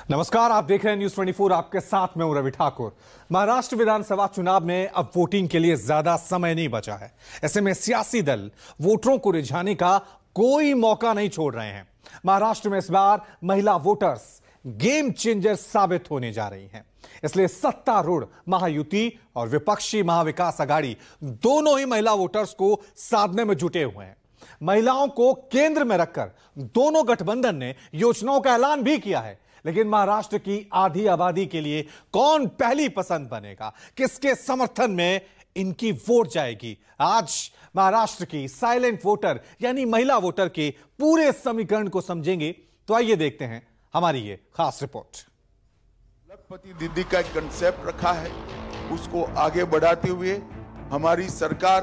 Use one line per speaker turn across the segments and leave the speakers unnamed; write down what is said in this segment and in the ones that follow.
नमस्कार, आप देख रहे हैं न्यूज 24। आपके साथ में हूं रवि ठाकुर। महाराष्ट्र विधानसभा चुनाव में अब वोटिंग के लिए ज्यादा समय नहीं बचा है। ऐसे में सियासी दल वोटरों को रिझाने का कोई मौका नहीं छोड़ रहे हैं। महाराष्ट्र में इस बार महिला वोटर्स गेम चेंजर साबित होने जा रही हैं। इसलिए सत्तारूढ़ महायुति और विपक्षी महाविकास आघाड़ी दोनों ही महिला वोटर्स को साधने में जुटे हुए हैं। महिलाओं को केंद्र में रखकर दोनों गठबंधन ने योजनाओं का ऐलान भी किया है। लेकिन महाराष्ट्र की आधी आबादी के लिए कौन पहली पसंद बनेगा, किसके समर्थन में इनकी वोट जाएगी, आज महाराष्ट्र की साइलेंट वोटर यानी महिला वोटर के पूरे समीकरण को समझेंगे। तो आइए देखते हैं हमारी ये खास रिपोर्ट।
लखपति दीदी का एक कंसेप्ट रखा है, उसको आगे बढ़ाते हुए हमारी सरकार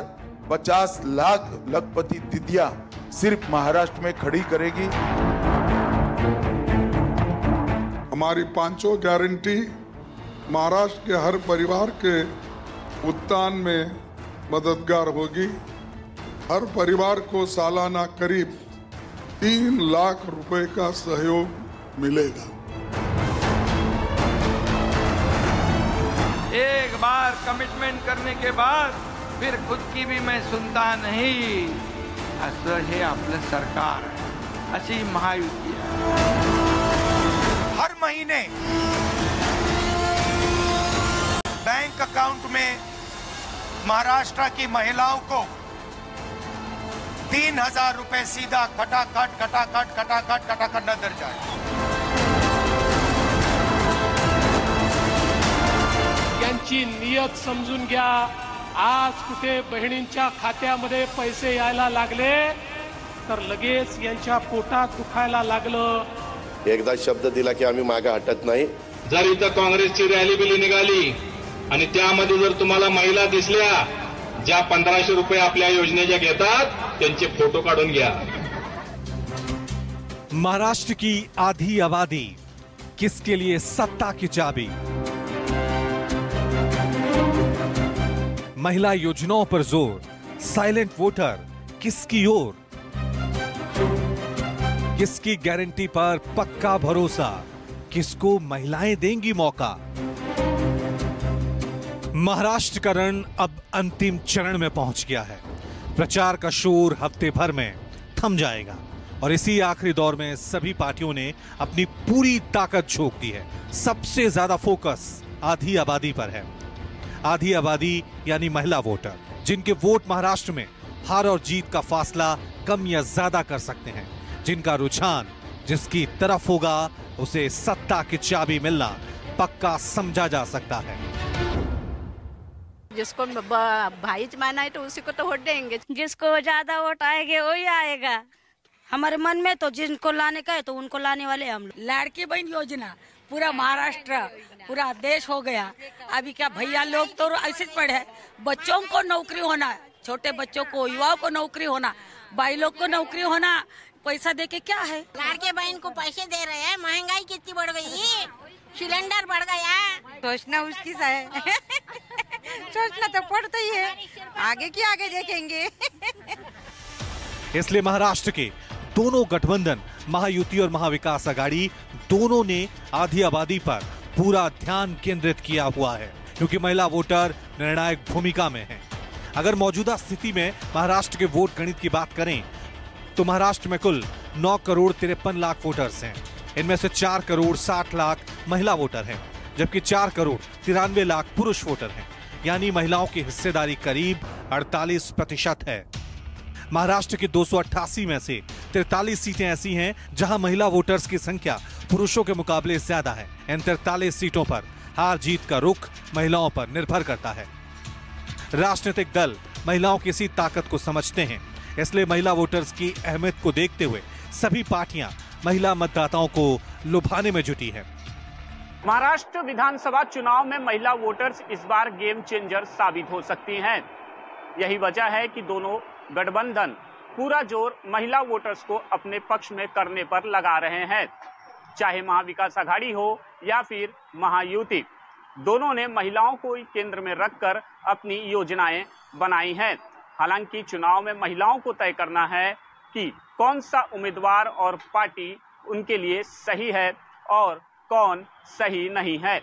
50 लाख लखपति दीदियां सिर्फ महाराष्ट्र में खड़ी करेगी।
हमारी पांचों गारंटी महाराष्ट्र के हर परिवार के उत्थान में मददगार होगी। हर परिवार को सालाना करीब 3 लाख रुपए का सहयोग मिलेगा।
एक बार कमिटमेंट करने के बाद फिर खुद की भी मैं सुनता नहीं, असं हे आपलं सरकार, अशी महायुती आहे। हर महीने बैंक अकाउंट में महाराष्ट्र की महिलाओं को 3,000 रुपए सीधा खटाखट नजर जाए।
यांची नियत समजून घ्या। आज कुठे बहिणींच्या खात्यामध्ये पैसे यायला लागले तर लगेच यांच्या पोटात दुखायला लागलं।
एकदा शब्द दिला की आम्ही मागे हटत नाही।
जर इथं काँग्रेसची रॅली बिली निघाली आणि त्यामध्ये जर तुम्हाला महिला दिसल्या ज्या 1500 रुपये आपल्या योजनेच्या घेतात, त्यांचे फोटो काढून घ्या।
महाराष्ट्र की आधी आबादी किसके लिए सत्ता की चाबी? महिला योजनाओं पर जोर, साइलेंट वोटर किसकी ओर? किसकी गारंटी पर पक्का भरोसा, किसको महिलाएं देंगी मौका? महाराष्ट्र का रण अब अंतिम चरण में पहुंच गया है। प्रचार का शोर हफ्ते भर में थम जाएगा और इसी आखिरी दौर में सभी पार्टियों ने अपनी पूरी ताकत झोंक दी है। सबसे ज्यादा फोकस आधी आबादी पर है। आधी आबादी यानी महिला वोटर, जिनके वोट महाराष्ट्र में हार और जीत का फासला कम या ज्यादा कर सकते हैं, जिनका रुझान जिसकी तरफ होगा उसे सत्ता की चाबी मिलना पक्का समझा जा सकता है।
जिसको भाईच माना है तो उसी को तो वोट देंगे।
जिसको ज्यादा वोट आएंगे वही आएगा। हमारे मन में तो जिनको लाने का है तो उनको लाने वाले हम लोग।
लाड़की बहन योजना पूरा महाराष्ट्र, पूरा देश हो गया। अभी क्या भैया लोग तो ऐसे पढ़े, बच्चों को नौकरी होना, छोटे बच्चों को, युवाओं को नौकरी होना, भाई लोग को नौकरी होना, पैसा देके क्या है?
लाड़के बहन को पैसे दे रहे हैं, महंगाई कितनी बढ़ गई, सिलेंडर बढ़ गया।
सोचना उसकी है सोचना तो पड़ता ही है, आगे की आगे देखेंगे।
इसलिए महाराष्ट्र के दोनों गठबंधन महायुति और महाविकास आघाड़ी दोनों ने आधी आबादी पर पूरा ध्यान केंद्रित किया हुआ है, क्योंकि महिला वोटर निर्णायक भूमिका में है। अगर मौजूदा स्थिति में महाराष्ट्र के वोट गणित की बात करें तो महाराष्ट्र में कुल 9 करोड़ 53 लाख वोटर्स हैं। इनमें से 4 करोड़ 60 लाख महिला वोटर हैं, जबकि 4 करोड़ 93 लाख पुरुष वोटर हैं। यानी महिलाओं की हिस्सेदारी करीब 48% है। महाराष्ट्र के 288 में से 43 सीटें ऐसी हैं जहां महिला वोटर्स की संख्या पुरुषों के मुकाबले ज्यादा है। इन 43 सीटों पर हार जीत का रुख महिलाओं पर निर्भर करता है। राजनीतिक दल महिलाओं की इसी ताकत को समझते हैं, इसलिए महिला वोटर्स की अहमियत को देखते हुए सभी पार्टियां महिला मतदाताओं को लुभाने में जुटी है।
महाराष्ट्र विधानसभा चुनाव में महिला वोटर्स इस बार गेम चेंजर साबित हो सकती हैं। यही वजह है कि दोनों गठबंधन पूरा जोर महिला वोटर्स को अपने पक्ष में करने पर लगा रहे हैं। चाहे महाविकास आघाड़ी हो या फिर महायुति, दोनों ने महिलाओं को केंद्र में रखकर अपनी योजनाएं बनाई हैं। हालांकि चुनाव में महिलाओं को तय करना है कि कौन सा उम्मीदवार और पार्टी उनके लिए सही है और कौन सही नहीं है।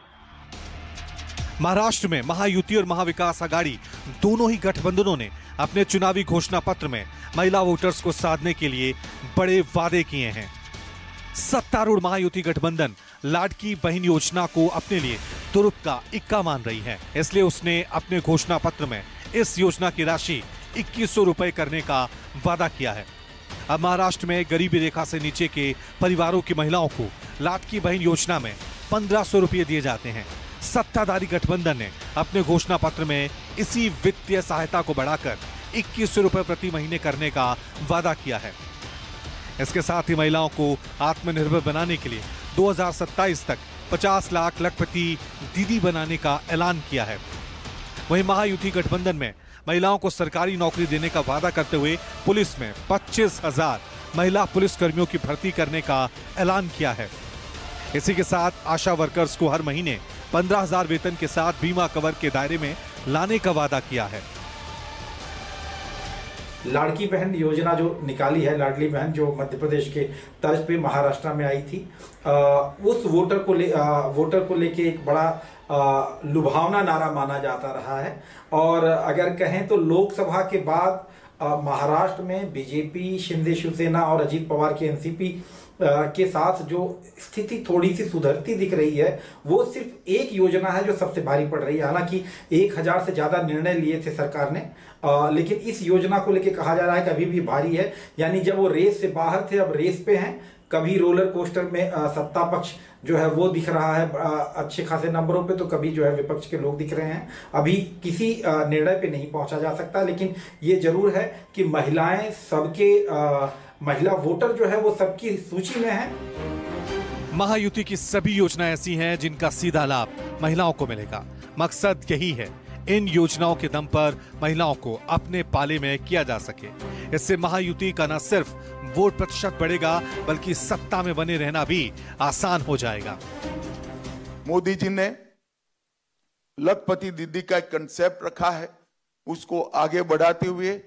महाराष्ट्र में महायुति और महाविकास आघाड़ी दोनों ही गठबंधनों ने अपने चुनावी घोषणा पत्र में महिला वोटर्स को साधने के लिए बड़े वादे किए हैं। सत्तारूढ़ महायुति गठबंधन लाडकी बहन योजना को अपने लिए तुरुप का इक्का मान रही है, इसलिए उसने अपने घोषणा पत्र में इस योजना की राशि 2100 रुपए करने का वादा किया है। अब महाराष्ट्र में गरीबी रेखा से नीचे के परिवारों की महिलाओं को लाडकी बहन योजना में 1500 रुपए दिए जाते हैं। सत्ताधारी गठबंधन ने अपने घोषणा पत्र में इसी वित्तीय सहायता को बढ़ाकर 2100 रुपए प्रति महीने करने का वादा किया है। इसके साथ ही महिलाओं को आत्मनिर्भर बनाने के लिए 2027 तक 50 लाख लखपति दीदी बनाने का ऐलान किया है। वहीं महायुति गठबंधन में महिलाओं को सरकारी नौकरी देने का वादा करते हुए पुलिस में 25,000 महिला पुलिस कर्मियों की भर्ती करने का ऐलान किया है। इसी के साथ आशा वर्कर्स को हर महीने 15,000 वेतन के साथ बीमा कवर के दायरे में लाने का वादा किया है।
लाड़की बहन योजना जो निकाली है, लाडली बहन जो मध्य प्रदेश के तर्ज पे महाराष्ट्र में आई थी, उस वोटर को लेके एक बड़ा लुभावना नारा माना जाता रहा है। और अगर कहें तो लोकसभा के बाद महाराष्ट्र में बीजेपी, शिंदे शिवसेना और अजीत पवार के एनसीपी के साथ जो स्थिति थोड़ी सी सुधरती दिख रही है, वो सिर्फ एक योजना है जो सबसे भारी पड़ रही है। हालांकि 1000 से ज्यादा निर्णय लिए थे सरकार ने, लेकिन इस योजना को लेकर कहा जा रहा है कि अभी भी भारी है। यानी जब वो रेस से बाहर थे, अब रेस पे हैं। कभी रोलर कोस्टर में सत्ता पक्ष जो है वो दिख रहा है अच्छे खासे नंबरों पे, तो कभी जो है विपक्ष के लोग दिख रहे हैं। अभी किसी निर्णय पे नहीं पहुंचा जा सकता, लेकिन ये जरूर है कि महिलाएं सबके महिला वोटर जो है वो सबकी सूची में है।
महायुति की सभी योजनाएं ऐसी हैं जिनका सीधा लाभ महिलाओं को मिलेगा। मकसद यही है इन योजनाओं के दम पर महिलाओं को अपने पाले में किया जा सके। इससे महायुति का न सिर्फ वोट प्रतिशत बढ़ेगा, बल्कि सत्ता में बने रहना भी आसान हो जाएगा।
मोदी जी ने लखपति दीदी का एक कंसेप्ट रखा है, उसको आगे बढ़ाते हुए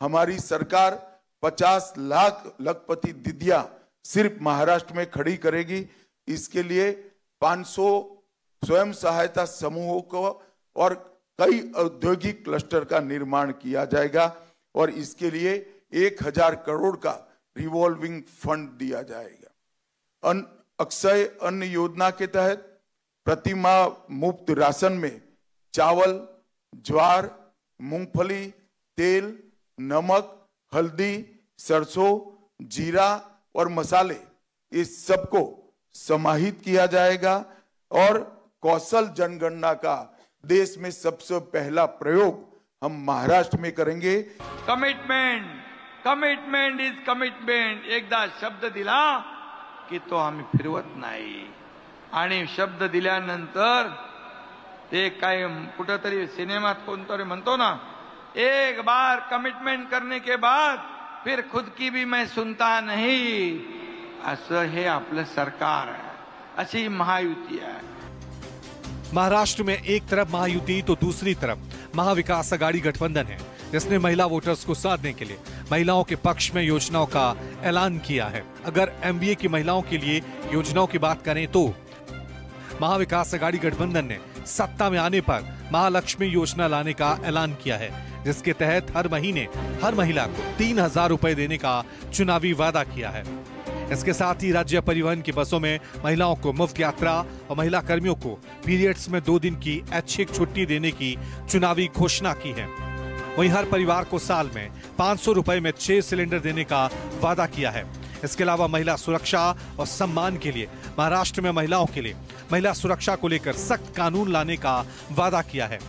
हमारी सरकार 50 लाख लखपति दीदियां सिर्फ महाराष्ट्र में खड़ी करेगी। इसके लिए 500 स्वयं सहायता समूहों को और कई औद्योगिक क्लस्टर का निर्माण किया जाएगा और इसके लिए 1000 करोड़ का रिवॉल्विंग फंड दिया जाएगा। अक्षय अन्न योजना के तहत प्रति माह मुफ्त राशन में चावल, ज्वार, मूंगफली, तेल, नमक, हल्दी, सरसों, जीरा और मसाले, इस सबको समाहित किया जाएगा और कौशल जनगणना का देश में सबसे पहला प्रयोग हम महाराष्ट्र में करेंगे।
Commitment is commitment. एकदा शब्द दिला की तो आम्ही फिरवत नाही, आणि शब्द दिल्यानंतर ते काय कुठेतरी सिनेमात कोणतरी म्हणतो ना, एक बार कमिटमेंट करने के बाद फिर खुद की भी मैं सुनता नहीं, असं हे आपलं सरकार आहे, अशी महायुती आहे।
महाराष्ट्र में एक तरफ महायुति तो दूसरी तरफ महाविकास आघाड़ी गठबंधन है, जिसने महिला वोटर्स को साधने के लिए महिलाओं के पक्ष में योजनाओं का ऐलान किया है। अगर एमबीए की महिलाओं के लिए योजनाओं की बात करें तो महाविकास आघाड़ी गठबंधन ने सत्ता में आने पर महालक्ष्मी योजना लाने का ऐलान किया है, जिसके तहत हर महीने हर महिला को 3000 रुपए देने का चुनावी वादा किया है। इसके साथ ही राज्य परिवहन की बसों में महिलाओं को मुफ्त यात्रा और महिला कर्मियों को पीरियड्स में 2 दिन की ऐच्छिक छुट्टी देने की चुनावी घोषणा की है। वहीं हर परिवार को साल में 500 रुपए में 6 सिलेंडर देने का वादा किया है। इसके अलावा महिला सुरक्षा और सम्मान के लिए महाराष्ट्र में महिलाओं के लिए महिला सुरक्षा को लेकर सख्त कानून लाने का वादा किया है।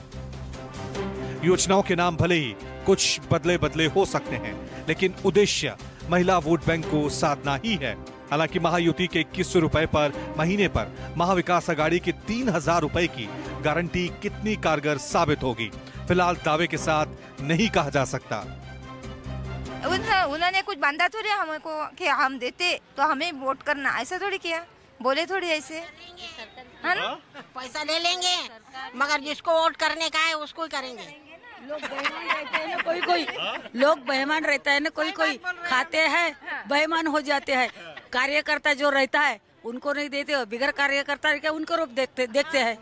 योजनाओं के नाम भले ही कुछ बदले हो सकते हैं, लेकिन उद्देश्य महिला वोट बैंक को साधना ही है। हालांकि महायुति के 2100 रुपए पर महीने पर महाविकास आघाड़ी की 3000 रुपए की गारंटी कितनी कारगर साबित होगी, फिलहाल दावे के साथ नहीं कहा जा सकता।
उन्होंने कुछ बांधा थोड़ी हमको कि हम देते तो हमें वोट करना, ऐसा थोड़ी किया, बोले थोड़ी ऐसे, है ना?
पैसा ले लेंगे मगर जिसको वोट करने का है उसको ही करेंगे।
लोग बेईमान रहते हैं ना, कोई लोग बेईमान रहता है ना, कोई खाते हैं बेईमान हो जाते हैं। कार्यकर्ता जो रहता है उनको नहीं देते, बिगड़ कार्यकर्ता क्या उनको रूप देखते हैं।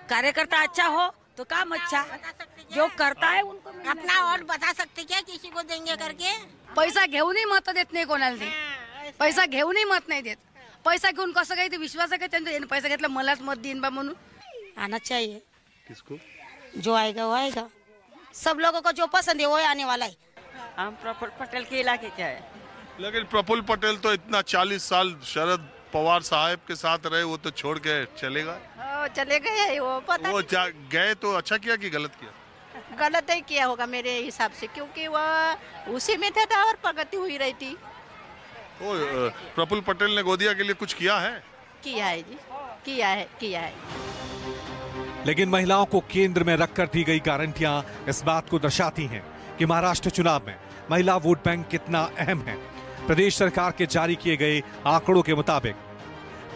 कार्यकर्ता अच्छा हो तो काम अच्छा, जो करता है उनको
अपना और बता सकते क्या किसी को देंगे करके?
पैसा घेऊनही मत देत नाही कोणाला ते, पैसा घेऊनही मत नाही देत। पैसा घेऊन कसं काही ते विश्वास आहे का त्यांचा पैसा घेतला मलाच मत देईन बा म्हणून?
आना चाहिए।
किसको?
जो आएगा वो आएगा, सब लोगों को जो पसंद है वो आने वाला है।
हम प्रफुल्ल पटेल के इलाके के है।
लेकिन प्रफुल्ल पटेल तो इतना 40 साल शरद पवार साहब के साथ रहे, वो तो छोड़ के चलेगा?
चले गए वो, पता
वो गए तो अच्छा किया कि गलत किया?
गलत ही किया होगा मेरे हिसाब से, क्योंकि वह उसी में था और प्रगति हुई रही थी।
प्रफुल्ल पटेल ने गोदिया के लिए कुछ किया है?
किया है जी, किया है।
लेकिन महिलाओं को केंद्र में रखकर दी गई गारंटियां इस बात को दर्शाती हैं कि महाराष्ट्र चुनाव में महिला वोट बैंक कितना अहम है। प्रदेश सरकार के जारी किए गए आंकड़ों के मुताबिक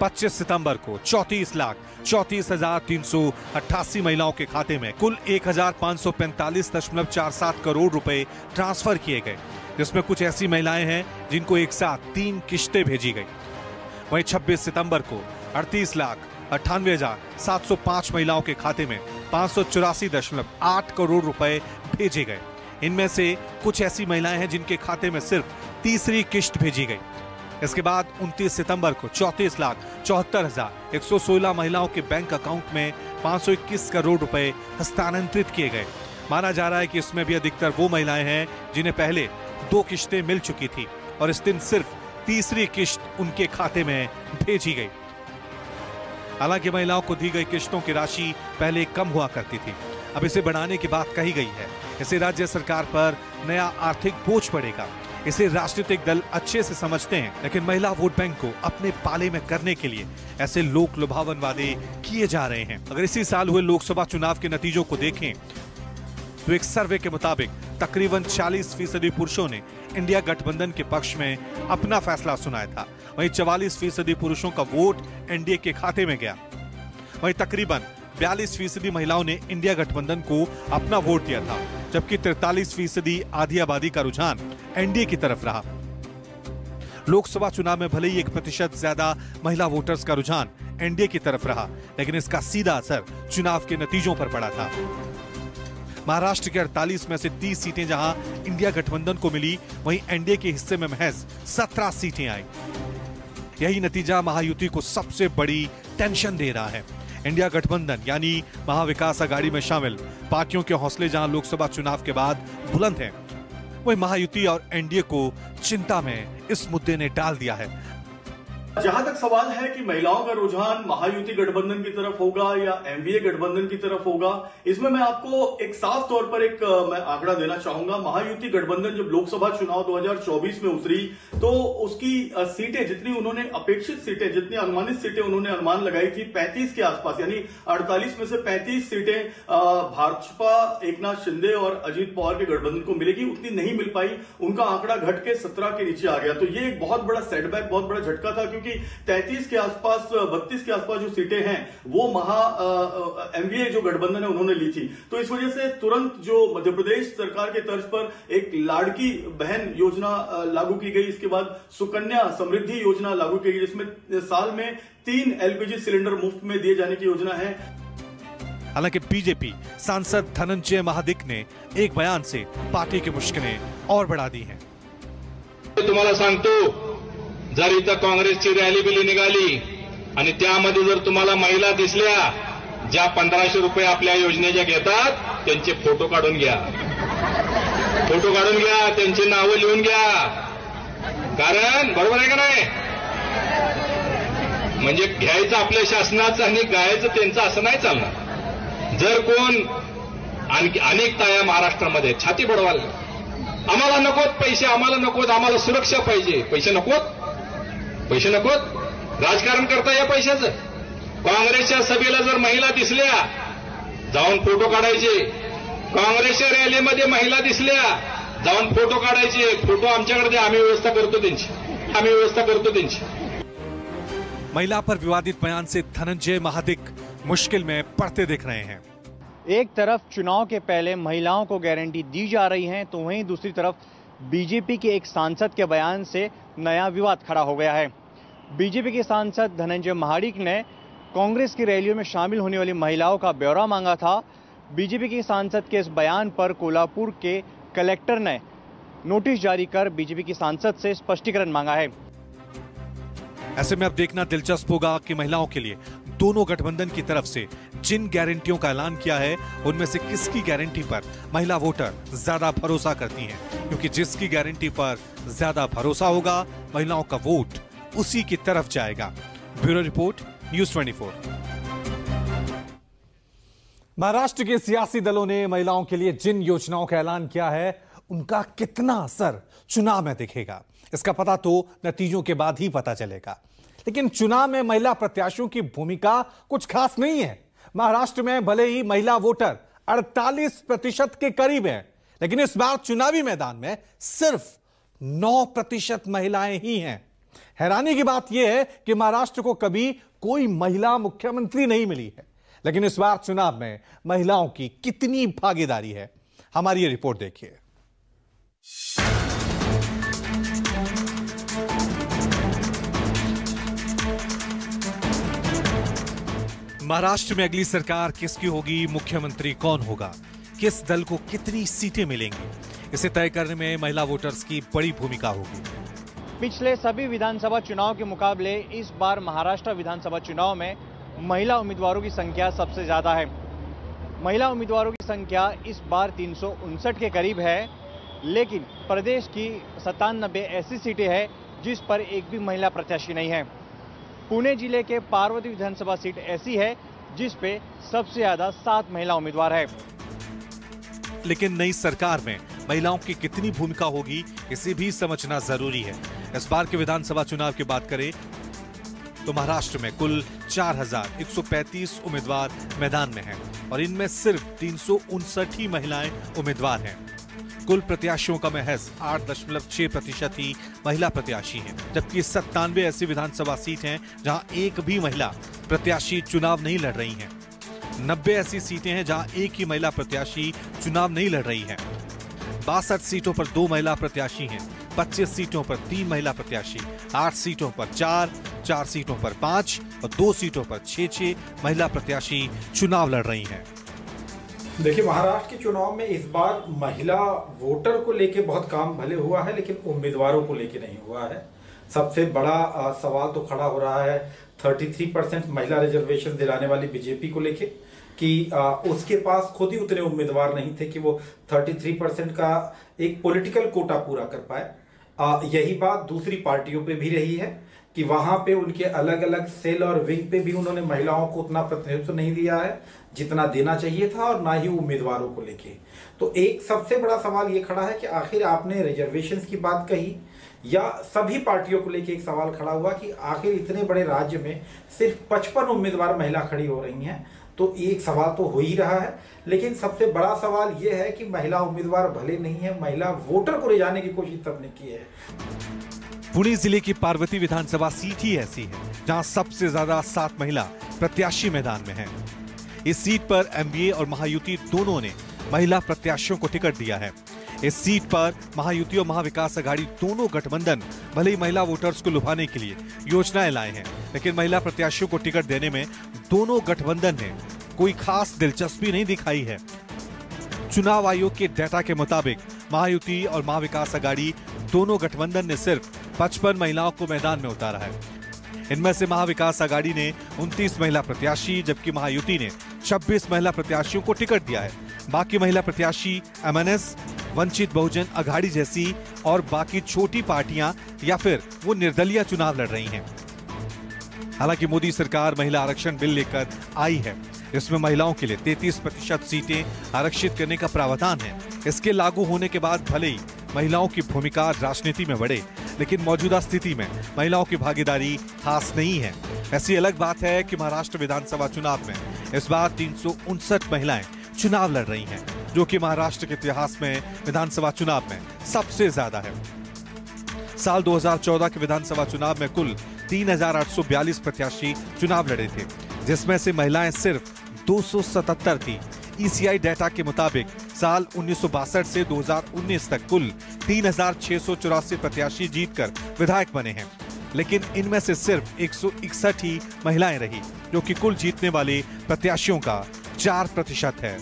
25 सितंबर को 34,34,388 महिलाओं के खाते में कुल 1,545.47 करोड़ रुपए ट्रांसफर किए गए, जिसमें कुछ ऐसी महिलाएं हैं जिनको एक साथ 3 किश्तें भेजी गई। वहीं 26 सितंबर को 38,98,705 महिलाओं के खाते में 584.8 करोड़ रुपए भेजे गए। इनमें से कुछ ऐसी महिलाएं हैं जिनके खाते में सिर्फ तीसरी किश्त भेजी गई। इसके बाद 29 सितंबर को 34,74,116 महिलाओं के बैंक अकाउंट में 521 करोड़ रुपए हस्तांतरित किए गए। माना जा रहा है कि इसमें भी अधिकतर वो महिलाएं हैं जिन्हें पहले 2 किश्तें मिल चुकी थी और इस दिन सिर्फ तीसरी किश्त उनके खाते में भेजी गई। हालांकि महिलाओं को दी गई किश्तों की राशि पहले कम हुआ करती थी, अब इसे बढ़ाने की बात कही गई है। इससे राज्य सरकार पर नया आर्थिक बोझ पड़ेगा। इसे राजनीतिक दल अच्छे से समझते हैं, लेकिन महिला वोट बैंक को अपने पाले में करने के लिए ऐसे लोक लुभावन वादे किए जा रहे हैं। अगर इसी साल हुए लोकसभा चुनाव के नतीजों को देखें तो एक सर्वे के मुताबिक तकरीबन 40% पुरुषों ने इंडिया गठबंधन के पक्ष में अपना फैसला सुनाया था। वहीं 44% पुरुषों का वोट एनडीए के खाते में गया। वहीं तकरीबन 42% महिलाओं ने इंडिया गठबंधन को अपना वोट दिया था, जबकि 43% आधी आबादी का रुझान एनडीए की तरफ रहा। लोकसभा चुनाव में भले ही 1% ज्यादा महिला वोटर्स का रुझान एनडीए की तरफ रहा, लेकिन इसका सीधा असर चुनाव के नतीजों पर पड़ा था। महाराष्ट्र के 48 में से 30 सीटें जहां इंडिया गठबंधन को मिली, वहीं एनडीए के हिस्से में महज 17 सीटें आई। यही नतीजा महायुति को सबसे बड़ी टेंशन दे रहा है। इंडिया गठबंधन यानी महाविकास अघाड़ी में शामिल पार्टियों के हौसले जहां लोकसभा चुनाव के बाद बुलंद हैं, वहीं महायुति और एनडीए को चिंता में इस मुद्दे ने डाल दिया है।
जहां तक सवाल है कि महिलाओं का रुझान महायुति गठबंधन की तरफ होगा या एमवीए गठबंधन की तरफ होगा, इसमें मैं आपको एक साफ तौर पर मैं आंकड़ा देना चाहूंगा। महायुति गठबंधन जब लोकसभा चुनाव 2024 में उतरी तो उसकी सीटें जितनी उन्होंने अपेक्षित सीटें, जितनी अनुमानित सीटें उन्होंने अनुमान लगाई थी 35 के आसपास, यानी 48 में से 35 सीटें भाजपा एकनाथ शिंदे और अजीत पवार के गठबंधन को मिलेगी, उतनी नहीं मिल पाई। उनका आंकड़ा घट के 17 के नीचे आ गया। तो ये एक बहुत बड़ा सेटबैक, बहुत बड़ा झटका था, क्योंकि 33 के आसपास, 32 के आसपास जो सीटें हैं वो एमवीए जो गठबंधन है उन्होंने ली थी। तो इस वजह से तुरंत जो मध्य प्रदेश सरकार के तर्ज पर एक लाड़की बहन योजना लागू की गई, इसके बाद सुकन्या समृद्धि योजना लागू की गई, जिसमें साल में 3 एलपीजी सिलेंडर मुफ्त में दिए जाने की योजना है।
हालांकि बीजेपी सांसद धनंजय महादिक ने एक बयान से पार्टी की मुश्किलें और बढ़ा दी हैं।
तुम्हाला सांगतो, जर इथं काँग्रेसची रॅली बिली निघाली आणि त्यामध्ये जर तुम्हाला महिला दिसल्या ज्या 1500 रुपये आपल्या योजनेच्या घेतात, त्यांचे फोटो काढून घ्या, त्यांची नावं लिहून घ्या, कारण बरोबर आहे का नाही? म्हणजे घ्यायचं आपल्या शासनाचं आणि गायचं त्यांचं असं नाही चालणार। जर कोण आणखी अनेक ताया महाराष्ट्रामध्ये छाती बडवाल, आम्हाला नकोत पैसे, आम्हाला नकोत, आम्हाला सुरक्षा पाहिजे, पैसे नकोत, राजकारण करता या पैशाचं। काँग्रेसच्या सभेला जर महिला दिसल्या जाऊन फोटो काढायचे, काँग्रेसच्या रॅलीमध्ये महिला दिसल्या जाऊन फोटो काढायचे, फोटो आमच्याकडे द्या, आम्ही व्यवस्था करतो त्यांची।
महिला पर विवादित बयान से धनंजय महादिक मुश्किल में पड़ते दिख रहे हैं।
एक तरफ चुनाव के पहले महिलाओं को गारंटी दी जा रही है, तो वहीं दूसरी तरफ बीजेपी के एक सांसद के बयान से नया विवाद खड़ा हो गया है। बीजेपी के सांसद धनंजय महाडिक ने कांग्रेस की रैलियों में शामिल होने वाली महिलाओं का ब्यौरा मांगा था। बीजेपी के सांसद के इस बयान पर कोल्हापुर के कलेक्टर ने नोटिस जारी कर बीजेपी की सांसद से स्पष्टीकरण मांगा है।
ऐसे में अब देखना दिलचस्प होगा कि महिलाओं के लिए दोनों गठबंधन की तरफ से जिन गारंटियों का ऐलान किया है उनमें से किसकी गारंटी पर महिला वोटर ज्यादा भरोसा करती हैं, क्योंकि जिसकी गारंटी पर ज्यादा भरोसा होगा महिलाओं का वोट उसी की तरफ जाएगा। Bureau report, news 24। महाराष्ट्र के सियासी दलों ने महिलाओं के लिए जिन योजनाओं का ऐलान किया है उनका कितना असर चुनाव में दिखेगा, इसका पता तो नतीजों के बाद ही पता चलेगा। लेकिन चुनाव में महिला प्रत्याशियों की भूमिका कुछ खास नहीं है। महाराष्ट्र में भले ही महिला वोटर 48% के करीब हैं, लेकिन इस बार चुनावी मैदान में सिर्फ 9% महिलाएं ही हैं। हैरानी की बात यह है कि महाराष्ट्र को कभी कोई महिला मुख्यमंत्री नहीं मिली है, लेकिन इस बार चुनाव में महिलाओं की कितनी भागीदारी है, हमारी ये रिपोर्ट देखिए। महाराष्ट्र में अगली सरकार किसकी होगी, मुख्यमंत्री कौन होगा, किस दल को कितनी सीटें मिलेंगी, इसे तय करने में महिला वोटर्स की बड़ी भूमिका होगी।
पिछले सभी विधानसभा चुनाव के मुकाबले इस बार महाराष्ट्र विधानसभा चुनाव में महिला उम्मीदवारों की संख्या सबसे ज्यादा है। महिला उम्मीदवारों की संख्या इस बार 359 के करीब है, लेकिन प्रदेश की 97 ऐसी सीटें हैं जिस पर एक भी महिला प्रत्याशी नहीं है। पुणे जिले के पार्वती विधानसभा सीट ऐसी है जिस पे सबसे ज्यादा 7 महिला उम्मीदवार है।
लेकिन नई सरकार में महिलाओं की कितनी भूमिका होगी, इसे भी समझना जरूरी है। इस बार के विधानसभा चुनाव की बात करें तो महाराष्ट्र में कुल 4135 उम्मीदवार मैदान में हैं और इनमें सिर्फ 359 ही महिलाएं उम्मीदवार हैं। कुल प्रत्याशियों का महज 8.6% ही महिला प्रत्याशी हैं, जबकि 97 ऐसी विधानसभा सीट हैं जहां एक भी महिला प्रत्याशी चुनाव नहीं लड़ रही हैं। 90 ऐसी सीटें हैं जहां एक ही महिला प्रत्याशी चुनाव नहीं लड़ रही है। 62 सीटों पर 2 महिला प्रत्याशी हैं, 25 सीटों पर 3 महिला प्रत्याशी, 8 सीटों पर 4 सीटों पर 5 और 2 सीटों पर 6 महिला प्रत्याशी चुनाव लड़ रही हैं।
देखिए, महाराष्ट्र के चुनाव में इस बार महिला वोटर को लेके बहुत काम भले हुआ है, लेकिन उम्मीदवारों को लेके नहीं हुआ है। सबसे बड़ा सवाल तो खड़ा हो रहा है 33% महिला रिजर्वेशन दिलाने वाली बीजेपी को लेके कि उसके पास खुद ही उतने उम्मीदवार नहीं थे कि वो 33% का एक पॉलिटिकल कोटा पूरा कर पाए। यही बात दूसरी पार्टियों पे भी रही है कि वहां पे उनके अलग अलग सेल और विंग पे भी उन्होंने महिलाओं को उतना प्रतिनिधित्व नहीं दिया है जितना देना चाहिए था, और ना ही उम्मीदवारों को लेके। तो एक सबसे बड़ा सवाल ये खड़ा है कि आखिर आपने रिजर्वेशंस की बात कही या सभी पार्टियों को लेके एक सवाल खड़ा हुआ कि आखिर इतने बड़े राज्य में सिर्फ 55 उम्मीदवार महिला खड़ी हो रही हैं। तो एक सवाल तो हो ही रहा है, लेकिन सबसे बड़ा सवाल यह है कि महिला उम्मीदवार भले नहीं है, महिला वोटर को ले जाने की कोशिश सबने की है।
पुणे जिले की पार्वती विधानसभा सीट ही ऐसी है जहां सबसे ज्यादा 7 महिला प्रत्याशी मैदान में हैं। इस सीट पर एमवीए और महायुति दोनों ने महिला प्रत्याशियों को टिकट दिया है। इस सीट पर महायुति और महाविकास आघाड़ी दोनों गठबंधन भले ही महिला वोटर्स को लुभाने के लिए योजनाएं लाए हैं, लेकिन महिला प्रत्याशियों को टिकट देने में दोनों गठबंधन ने कोई खास दिलचस्पी नहीं दिखाई है। चुनाव आयोग के डेटा के मुताबिक महायुति और महाविकास आघाड़ी दोनों गठबंधन ने सिर्फ 55 महिलाओं को मैदान में उतारा है। इनमें से महाविकास आघाड़ी ने 29 महिला प्रत्याशी, जबकि महायुति ने 26 महिला प्रत्याशियों को टिकट दिया है। बाकी महिला प्रत्याशी एमएनएस, वंचित बहुजन आघाड़ी जैसी और बाकी छोटी पार्टियां या फिर वो निर्दलीय चुनाव लड़ रही हैं। हालांकि मोदी सरकार महिला आरक्षण बिल लेकर आई है, इसमें महिलाओं के लिए 33% सीटें आरक्षित करने का प्रावधान है। इसके लागू होने के बाद भले ही महिलाओं की भूमिका राजनीति में बढ़े, लेकिन मौजूदा स्थिति में महिलाओं की भागीदारी खास नहीं है। ऐसी अलग बात है कि महाराष्ट्र विधानसभा चुनाव में इस बार 359 महिलाएं चुनाव लड़ रही हैं, जो कि महाराष्ट्र के इतिहास में विधानसभा चुनाव में सबसे ज्यादा है। साल 2014 के विधानसभा चुनाव में कुल 3842 प्रत्याशी चुनाव लड़े थे, जिसमें से महिलाएं सिर्फ 277 थी। ईसीआई डेटा के मुताबिक साल 1962 से 2019 तक कुल 3684 प्रत्याशी जीतकर विधायक बने हैं। लेकिन इनमें से सिर्फ 161 ही महिलाएं रही, जो कि कुल जीतने वाले प्रत्याशियों का 4% है।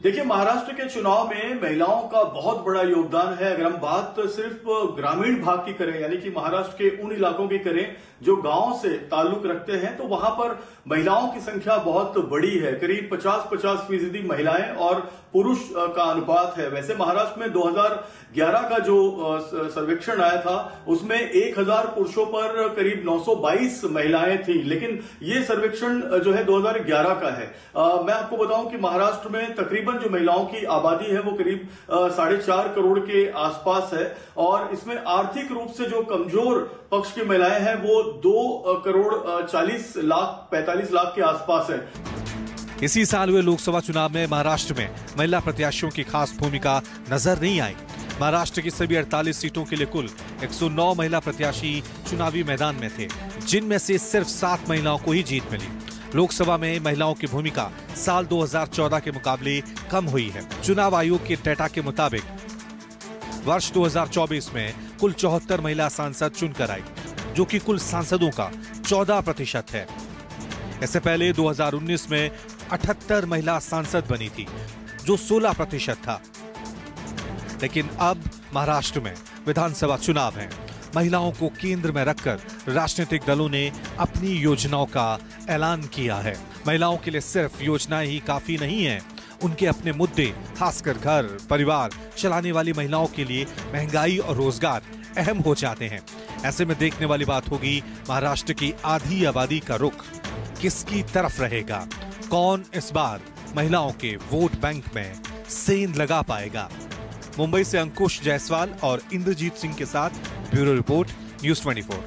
देखिए, महाराष्ट्र के चुनाव में महिलाओं का बहुत बड़ा योगदान है। अगर हम बात सिर्फ ग्रामीण भाग की करें, यानी कि महाराष्ट्र के उन इलाकों की करें जो गांव से ताल्लुक रखते हैं, तो वहां पर महिलाओं की संख्या बहुत बड़ी है। करीब 50% महिलाएं और पुरुष का अनुपात है। वैसे महाराष्ट्र में 2011 का जो सर्वेक्षण आया था, उसमें 1000 पुरुषों पर करीब 922 महिलाएं थी, लेकिन ये सर्वेक्षण जो है 2011 का है। मैं आपको बताऊं कि महाराष्ट्र में तकरीबन जो महिलाओं की आबादी है वो करीब 4.5 करोड़ के आसपास है, और इसमें आर्थिक रूप से जो कमजोर पक्ष की महिलाएं हैं वो 2 करोड़ 45 लाख के आसपास है।
इसी साल हुए लोकसभा चुनाव में महाराष्ट्र में महिला प्रत्याशियों की खास भूमिका नजर नहीं आई। महाराष्ट्र की सभी 48 सीटों के लिए कुल 109 महिला प्रत्याशी चुनावी मैदान में थे, जिनमें से सिर्फ 7 महिलाओं को ही जीत मिली। लोकसभा में महिलाओं की भूमिका साल 2014 के मुकाबले कम हुई है। चुनाव आयोग के डेटा के मुताबिक वर्ष 2024 में कुल 74 महिला सांसद चुनकर आई, जो कि कुल सांसदों का 14% है। इससे पहले 2019 में 78 महिला सांसद बनी थी, जो 16% था। लेकिन अब महाराष्ट्र में विधानसभा चुनाव है। महिलाओं को केंद्र में रखकर राजनीतिक दलों ने अपनी योजनाओं का ऐलान किया है। महिलाओं के लिए सिर्फ योजनाएं ही काफी नहीं है, उनके अपने मुद्दे, खासकर घर परिवार चलाने वाली महिलाओं के लिए महंगाई और रोजगार अहम हो जाते हैं। ऐसे में देखने वाली बात होगी महाराष्ट्र की आधी आबादी का रुख किसकी तरफ रहेगा। कौन इस बार महिलाओं के वोट बैंक में सेंध लगा पाएगा। मुंबई से अंकुश जायसवाल और इंद्रजीत सिंह के साथ ब्यूरो रिपोर्ट, न्यूज़ 24।